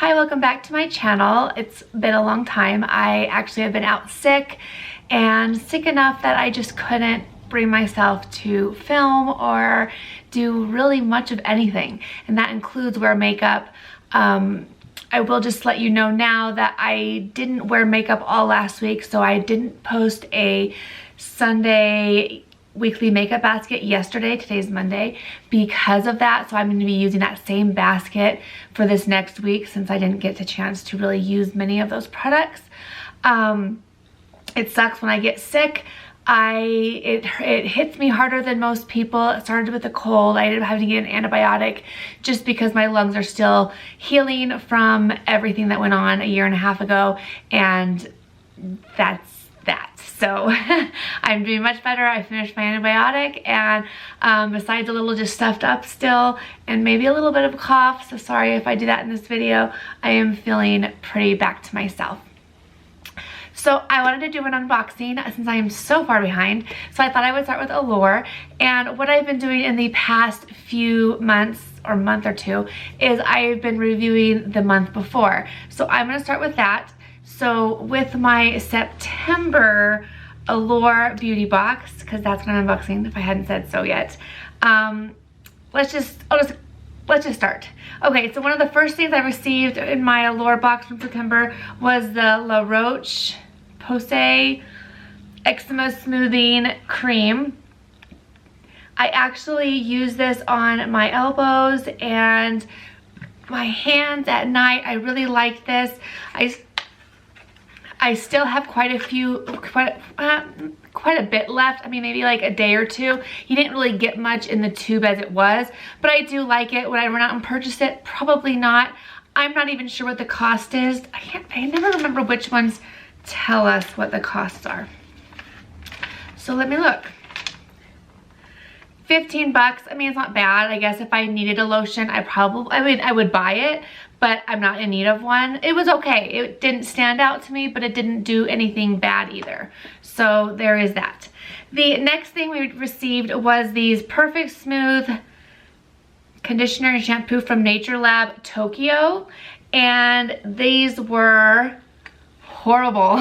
Hi, welcome back to my channel. It's been a long time. I actually have been out sick, and sick enough that I just couldn't bring myself to film or do really much of anything, and that includes wear makeup. I will just let you know now that I didn't wear makeup all last week, so I didn't post a Sunday weekly makeup basket yesterday. Today's Monday because of that, so I'm going to be using that same basket for this next week since I didn't get the chance to really use many of those products. It sucks when I get sick. It hits me harder than most people. It started with a cold. I ended up having to get an antibiotic just because my lungs are still healing from everything that went on a year and a half ago, and that's that. So I'm doing much better. I finished my antibiotic, and besides a little just stuffed up still and maybe a little bit of a cough, so sorry if I do that in this video, I am feeling pretty back to myself. So I wanted to do an unboxing since I am so far behind, so I thought I would start with Allure. And what I've been doing in the past few months or month or two is I've been reviewing the month before, so I'm going to start with that. So with my September Allure beauty box, because that's what I'm unboxing if I hadn't said so yet, let's just start. Okay, so one of the first things I received in my Allure box from September was the Roche Posay Eczema Smoothing Cream. I actually use this on my elbows and my hands at night. I really like this. I still have quite a bit left. I mean, maybe like a day or two. You didn't really get much in the tube as it was, but I do like it. Would I run out and purchase it? Probably not. I'm not even sure what the cost is. I never remember which ones tell us what the costs are. So let me look. 15 bucks. I mean, it's not bad. I guess if I needed a lotion, I would buy it, but I'm not in need of one. It was okay. It didn't stand out to me, but it didn't do anything bad either. So there is that. The next thing we received was these Perfect Smooth conditioner and shampoo from Nature Lab Tokyo, and these were horrible.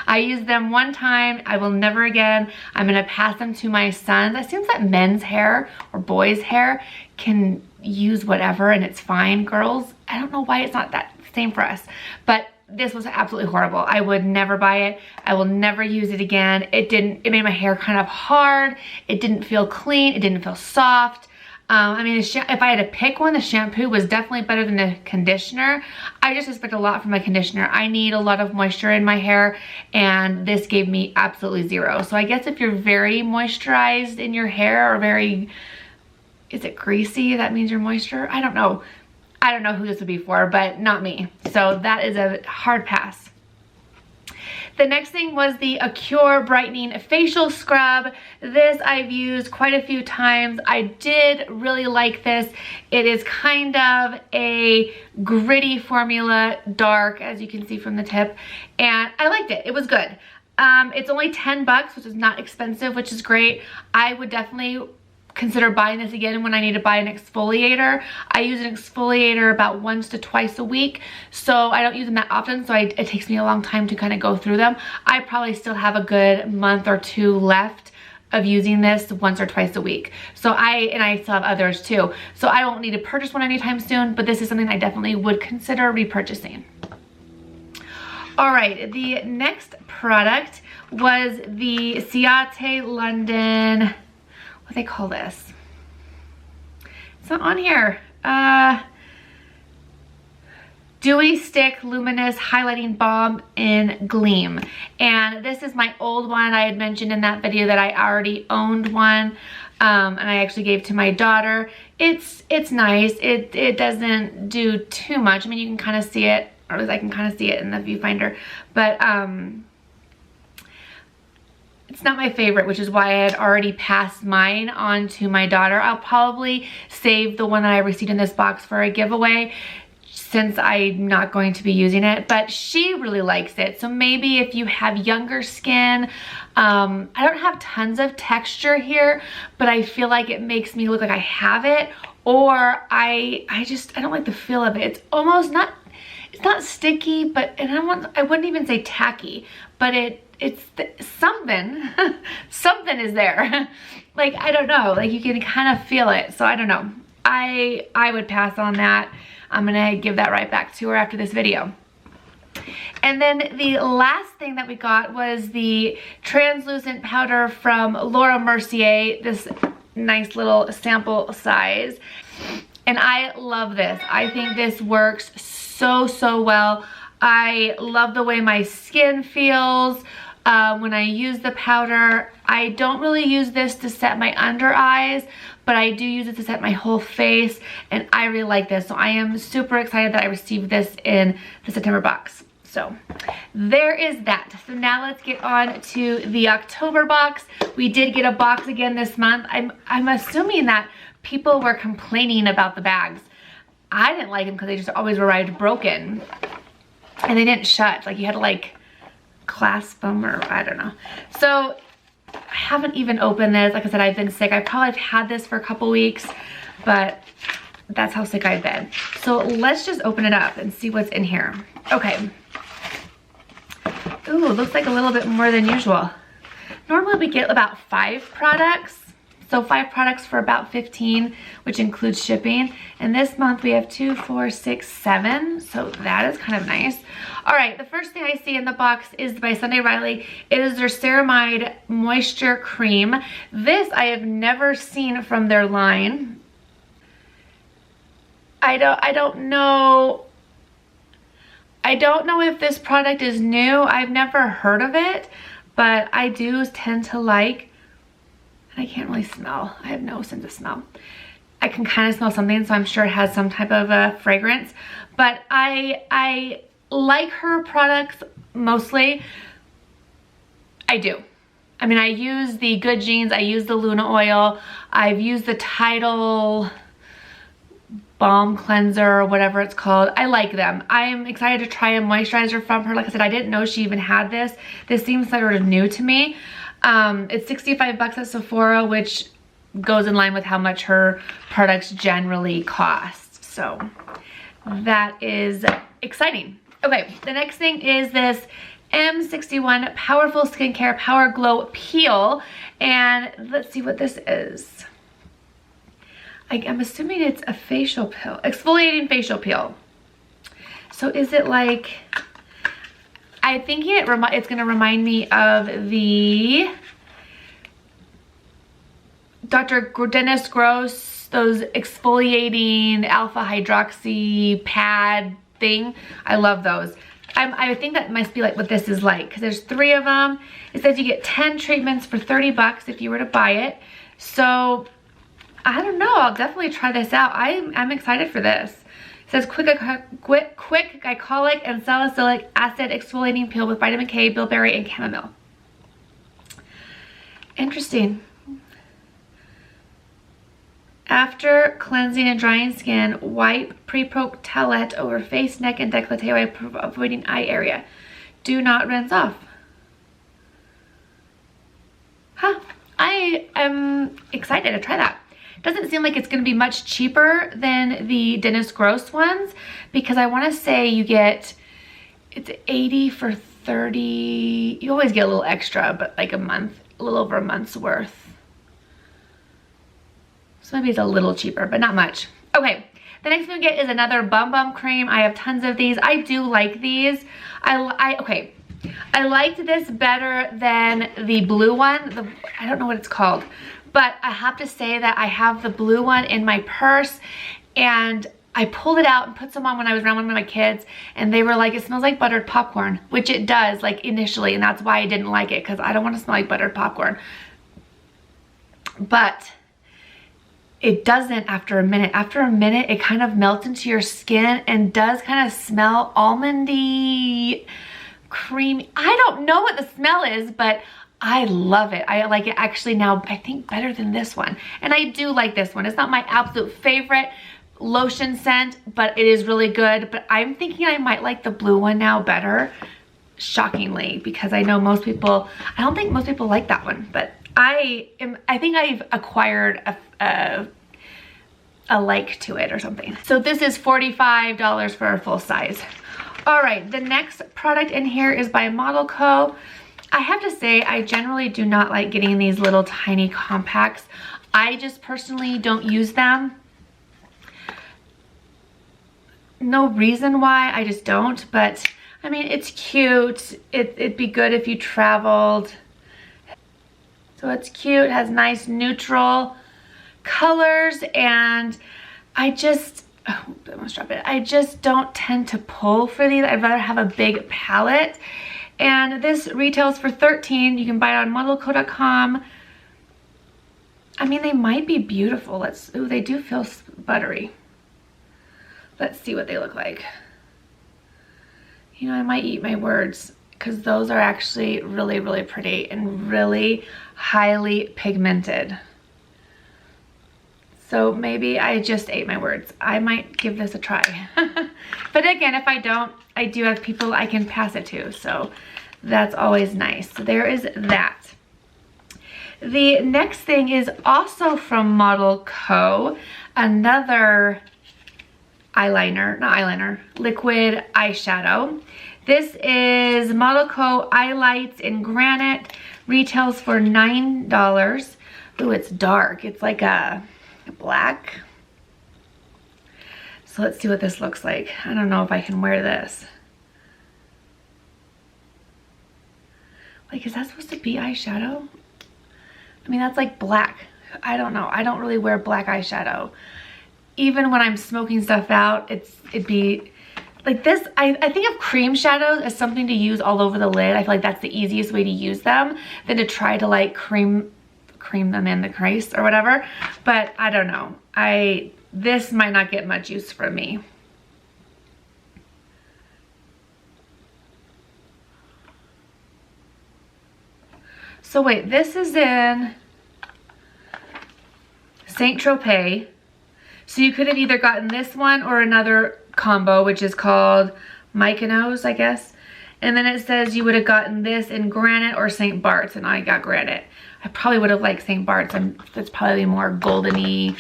I used them one time. I will never again. I'm gonna pass them to my sons. It seems that men's hair or boys' hair can use whatever and it's fine. Girls, I don't know why it's not that same for us, but this was absolutely horrible. I would never buy it. I will never use it again. It made my hair kind of hard. It didn't feel clean. It didn't feel soft. I mean, if I had to pick one, the shampoo was definitely better than the conditioner. I just expect a lot from my conditioner. I need a lot of moisture in my hair, and this gave me absolutely zero. So I guess if you're very moisturized in your hair, or very, is it greasy? That means you're moisture? I don't know. I don't know who this would be for, but not me. So that is a hard pass. The next thing was the Acure Brightening Facial Scrub. This I've used quite a few times. I did really like this. It is kind of a gritty formula, dark, as you can see from the tip, and I liked it. It was good. It's only 10 bucks, which is not expensive, which is great. I would definitely consider buying this again when I need to buy an exfoliator. I use an exfoliator about once to twice a week, so I don't use them that often, so it takes me a long time to kind of go through them. I probably still have a good month or two left of using this once or twice a week. So I still have others too. So I don't need to purchase one anytime soon, but this is something I definitely would consider repurchasing. All right, the next product was the Ciate London, what do they call this? It's not on here. Dewy Stick Luminous Highlighting Balm in Gleam. And this is my old one. I had mentioned in that video that I already owned one. And I actually gave to my daughter. It's nice. It doesn't do too much. I mean, you can kind of see it, or at least I can kind of see it in the viewfinder. But it's not my favorite, which is why I had already passed mine on to my daughter. I'll probably save the one that I received in this box for a giveaway, since I'm not going to be using it, but she really likes it. So maybe if you have younger skin, I don't have tons of texture here, but I feel like it makes me look like I have it, or I don't like the feel of it. It's almost not, it's not sticky, but, and I wouldn't even say tacky, but it's something, something is there. Like, I don't know, like you can kind of feel it. So I don't know. I would pass on that. I'm gonna give that right back to her after this video. And then the last thing that we got was the translucent powder from Laura Mercier, this nice little sample size. And I love this. I think this works so well. I love the way my skin feels when I use the powder. I don't really use this to set my under eyes, but I do use it to set my whole face, and I really like this. So I am super excited that I received this in the September box. So there is that. So now let's get on to the October box. We did get a box again this month. I'm assuming that people were complaining about the bags. I didn't like them because they just always arrived broken. And they didn't shut. Like you had to like clasp them, or I don't know. So I haven't even opened this. Like I said, I've been sick. I probably have had this for a couple weeks, but that's how sick I've been. So let's just open it up and see what's in here. Okay. Ooh, looks like a little bit more than usual. Normally we get about 5 products. So 5 products for about $15, which includes shipping. And this month we have 2, 4, 6, 7. So that is kind of nice. All right, the first thing I see in the box is by Sunday Riley. It is their Ceramide Moisture Cream. This I have never seen from their line. I don't know if this product is new. I've never heard of it, but I do tend to like, and I can't really smell. I have no sense of smell. I can kind of smell something, so I'm sure it has some type of a fragrance, but I like her products mostly. I do. I mean, I use the Good Genes, I use the Luna Oil, I've used the Tidal Balm cleanser or whatever it's called. I like them. I am excited to try a moisturizer from her. Like I said, I didn't know she even had this. This seems sort of new to me. It's 65 bucks at Sephora, which goes in line with how much her products generally cost. So that is exciting. Okay, the next thing is this M61 Powerful Skincare Power Glow Peel. And let's see what this is. I'm assuming it's a facial peel, exfoliating facial peel. So is it like, I'm thinking it's gonna remind me of the Dr. Dennis Gross, those exfoliating alpha hydroxy pad thing. I love those. I think that must be like what this is like, because there's 3 of them. It says you get 10 treatments for 30 bucks if you were to buy it. So I don't know, I'll definitely try this out. I'm excited for this. It says quick glycolic and salicylic acid exfoliating peel with vitamin K, bilberry, and chamomile. Interesting. After cleansing and drying skin, wipe pre-poke towelette over face, neck, and décolleté while avoiding eye area. Do not rinse off. Huh. I am excited to try that. Doesn't seem like it's going to be much cheaper than the Dennis Gross ones, because I want to say you get, it's 80 for 30. You always get a little extra, but like a little over a month's worth. So maybe it's a little cheaper, but not much. Okay, the next thing we get is another Bum Bum cream. I have tons of these. I do like these. Okay, I liked this better than the blue one. I don't know what it's called. But I have to say that I have the blue one in my purse, and I pulled it out and put some on when I was around one of my kids, and they were like, it smells like buttered popcorn, which it does, like initially, and that's why I didn't like it, because I don't want to smell like buttered popcorn. But it doesn't after a minute. After a minute, it kind of melts into your skin and does kind of smell almondy, creamy. I don't know what the smell is, but I love it. I like it actually now, I think, better than this one. And I do like this one. It's not my absolute favorite lotion scent, but it is really good. But I'm thinking I might like the blue one now better, shockingly, because I know most people, I don't think most people like that one, but I think I've acquired a like to it or something. So this is $45 for a full size. All right, the next product in here is by Moloch. I have to say, I generally do not like getting these little tiny compacts. I just personally don't use them. No reason why, I just don't, but I mean, it's cute. It'd be good if you traveled. So it's cute, it has nice neutral colors, and I just, oh, I almost dropped it. I just don't tend to pull for these. I'd rather have a big palette. And this retails for $13. You can buy it on modelco.com. I mean, they might be beautiful. Ooh, they do feel buttery. Let's see what they look like. You know, I might eat my words because those are actually really, really pretty and really highly pigmented. So maybe I just ate my words. I might give this a try. But again, if I don't, I do have people I can pass it to. So that's always nice. So there is that. The next thing is also from Moloch, another liquid eyeshadow. This is Moloch Eyelights in Granite. Retails for $9. Ooh, it's dark. It's like a black. So let's see what this looks like. I don't know if I can wear this. Like, is that supposed to be eyeshadow? I mean, that's like black. I don't know. I don't really wear black eyeshadow. Even when I'm smoking stuff out, it'd be like this. I think of cream shadows as something to use all over the lid. I feel like that's the easiest way to use them than to try to like cream them in the crease or whatever. But I don't know. This might not get much use from me. So wait, this is in Saint Tropez. So you could have either gotten this one or another combo, which is called Mykonos, I guess. And then it says you would have gotten this in Granite or St. Bart's, and I got Granite. I probably would have liked St. Bart's. That's probably more golden-y.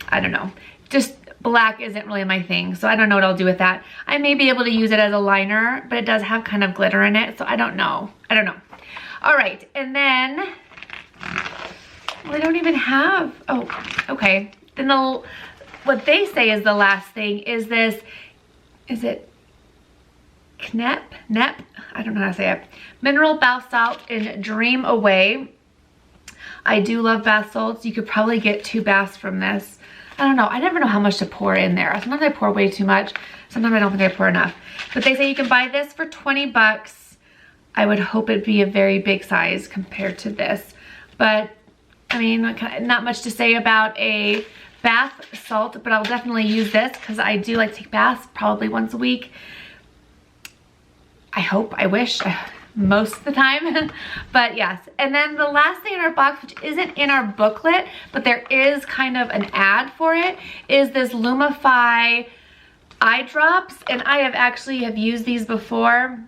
I don't know. Just black isn't really my thing, so I don't know what I'll do with that. I may be able to use it as a liner, but it does have kind of glitter in it, so I don't know. I don't know. All right, and then, well, I don't even have, oh, okay. Then what they say is the last thing is this, is it Knep? I don't know how to say it. Mineral bath salt in Dream Away. I do love bath salts. You could probably get 2 baths from this. I don't know. I never know how much to pour in there. Sometimes I pour way too much. Sometimes I don't think I pour enough. But they say you can buy this for 20 bucks. I would hope it'd be a very big size compared to this. But, I mean, not much to say about a bath salt, but I'll definitely use this because I do like to take baths probably once a week. I hope, I wish, most of the time. But yes, and then the last thing in our box, which isn't in our booklet, but there is kind of an ad for it, is this Lumify eye drops. And I have used these before.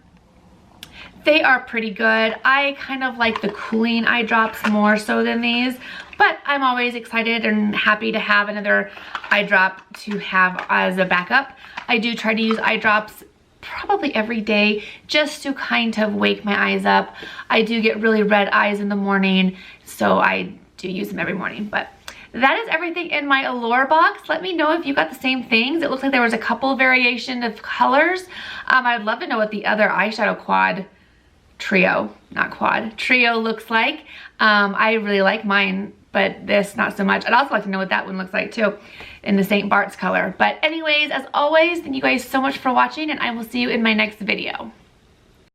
They are pretty good. I kind of like the cooling eye drops more so than these, but I'm always excited and happy to have another eye drop to have as a backup. I do try to use eye drops probably every day just to kind of wake my eyes up. I do get really red eyes in the morning, so I do use them every morning. But that is everything in my Allure box. Let me know if you got the same things. It looks like there was a couple variation of colors. I'd love to know what the other eyeshadow trio looks like. I really like mine, but this not so much. I'd also like to know what that one looks like too, in the St. Bart's color. But anyways, as always, thank you guys so much for watching, and I will see you in my next video.